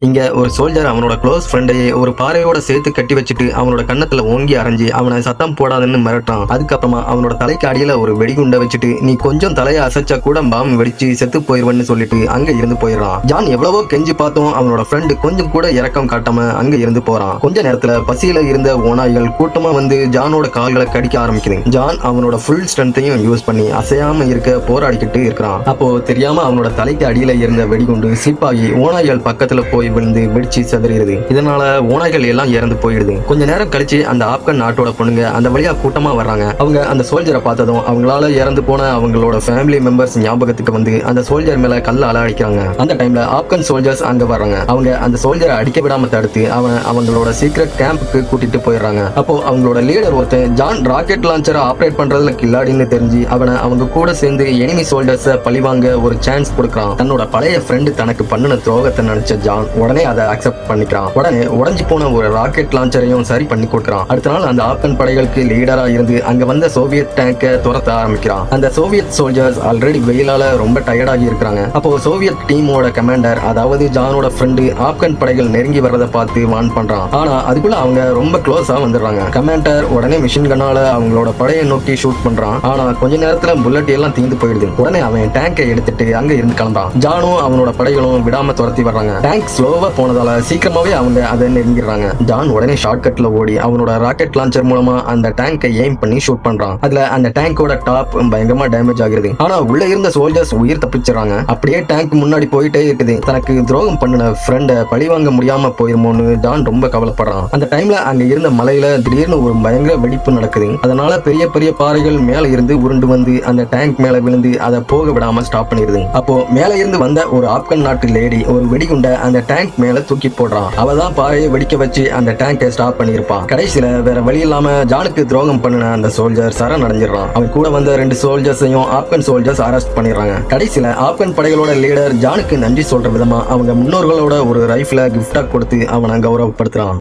இங்க ஒரு சோல்ஜர் அவனோட க்ளோஸ் ஃப்ரெண்டையே ஒரு பாறையோட சேர்த்து கட்டி வச்சுட்டு அவனோட கண்ணத்துல ஓங்கி அரைஞ்சி அவனை சத்தம் போடாதுன்னு மிரட்டான். அதுக்கப்புறமா அவனோட தலைக்கு அடியில ஒரு வெடிகுண்டை வச்சுட்டு நீ கொஞ்சம் தலையை அசைச்சா கூட பாம் வெடிச்சு செத்து போயிருவன்னு சொல்லிட்டு அங்க இருந்து போயிடறான். ஜான் எவ்வளவோ கெஞ்சி பார்த்தோம் அவனோட ஃப்ரெண்டு கொஞ்சம் கூட இறக்கம் காட்டாம அங்க இருந்து போறான். கொஞ்ச நேரத்துல பசியில இருந்த ஓநாய்கள் கூட்டமா வந்து ஜானோட கால்களை கடிக்க ஆரம்பிக்குது. ஜான் அவனோட ஃபுல் ஸ்ட்ரென்த்தையும் யூஸ் பண்ணி அசையாம இருக்க போராடிக்கிட்டு இருக்கிறான். அப்போ தெரியாம அவனோட தலைக்கு அடியில இருந்த வெடிகுண்டு சிப்பாகி ஓநாய்கள் பக்கத்துல போய் விழுந்து வெடிச்சு செதறிடுது. இதனால ஓநாய்கள் எல்லாம் இறந்து போயிடுது. கொஞ்ச நேரம் கழிச்சு அந்த ஆப்கன் நாட்டோட பொண்ணுங்க அந்த வழியா கூட்டமா வர்றாங்க. அவங்க அந்த சோல்ஜரை பார்த்ததும் அவங்களால இறந்து போன அவங்களோட ஃபேமிலி மெம்பர்ஸ் ஞாபகத்துக்கு வந்து அந்த சோல்ஜர் மேல கல்லால அடிக்கிறாங்க. அந்த டைம்ல ஆப்கன் சோல்ஜர்ஸ் அங்க வர்றாங்க. அவங்க அந்த சோல்ஜரை அடிக்க விடாம தடுத்து அவங்களோட சீக்ரெட் கேம்புக்கு கூட்டிட்டு போயிடுறாங்க. அப்போ அவங்களோட லீடர் ஒருத்தன் ஜான் ராக்கெட் லான்ச்சரை ஆப்ரேட் பண்றதுல கில்லாடின்னு தெரிஞ்சு அவங்க கூட சேர்ந்து எனிமி சோல்ஜர்ஸை பழிவாங்க ஒரு சான்ஸ் கொடுக்குறான். தன்னோட பழைய ஃப்ரெண்டு தனக்கு பண்ணின துரோகத்தை நினைச்ச ஜான் உடனே அதை அக்செப்ட் பண்ணிக்கிறான். உடனே உடைஞ்சு போன ஒரு ராக்கெட் லான்ச்சரையும் சரி பண்ணி கொடுக்குறான். அடுத்த நாள் அந்த ஆப்கன் படைகளுக்கு லீடரா இருந்து அங்க வந்த சோவியத் டேங்கை துரத்த ஆரம்பிக்கிறான். அந்த சோவியத் சோல்ஜர்ஸ் ஆல்ரெடி வெயிலால ரொம்ப டயர்டாகி இருக்கிறாங்க. அப்போ சோவியத் டீமோட கமாண்டர் அதாவது ஜானோட ஃப்ரெண்டு ஆப்கன் படைகள் நெருங்கி வரதை பார்த்து வார்ன் பண்றான். ஆனா அதுக்குள்ள அவங்க ரொம்ப க்ளோஸா வந்துடுறாங்க. கமாண்டர் உடனே மிஷின் கன்னால அவங்களோட படையை நோக்கி ஷூட் பண்றான். ஆனா கொஞ்ச நேரத்துல புல்லட் எல்லாம் தீந்து போயிடுது. உடனே அவன் டேங்கை எடுத்துட்டு அங்க இருந்து கிளம்புறான். ஜானும் அவனோட படைகளும் விடாம துரத்தி வர்றாங்க. டேங்க் ஸ்லோவா போனதால சீக்கிரமாவே அவங்க அதை நெருங்கிடுறாங்க. ஜான் உடனே ஷார்ட்கட்ல ஓடி அவனோட ராக்கெட் லான்ச்சர் மூலமா அந்த டேங்கை எய்ம் பண்ணி ஷூட் பண்றான். அதுல அந்த டேங்கோட டாப் பயங்கரமா டேமேஜ் ஆகுது. ஆனா உள்ள இருந்த சோல்ஜர்ஸ் உயிர் தப்பிச்சிடறாங்க. அப்படியே டேங்க் முன்னாடி போயிட்டே இருக்குது. தனக்கு துரோகம் பண்ணின ஃப்ரெண்ட பழிவாங்க முடியாம போயிருமோன்னு ஜான் ரொம்ப கவலைப்படுறான். அந்த டைம்ல அங்க இருந்த மலையில திடீர்னு ஒரு பயங்கர வெடிப்பு நடக்குது. அதனால பெரிய பெரிய பாறைகள் மேல இருந்து உருண்டு வந்து அந்த டேங்க் மேல விழுந்து அதை போக விடாம ஸ்டாப் பண்ணிடுது. அப்போ மேல இருந்து வந்த ஒரு ஆப்கன் நாட்டு லேடி ஒரு வெடிகுண்ட அந்த டேங்க் மேல தூக்கி போடுறான். அவதான் பாறையை வெடிக்க வச்சு அந்த டேங்கை ஸ்டாப் பண்ணிருப்பான். கடைசியில வேற வழி இல்லாம ஜானுக்கு துரோகம் பண்ணின அந்த சோல்ஜர் சரணடைஞ்சிடறான். அவன் கூட வந்த 2 சோல்ஜர்ஸையும் ஆப்கன் சோல்ஜர்ஸ் அரெஸ்ட் பண்ணிடுறாங்க. கடைசியில ஆப்கன் படைகளோட லீடர் ஜானுக்கு நன்றி சொல்ற விதமா அவங்க முன்னோர்களோட ஒரு ரைஃபிளை கிஃப்டா கொடுத்து அவனை கௌரவப்படுத்துறான்.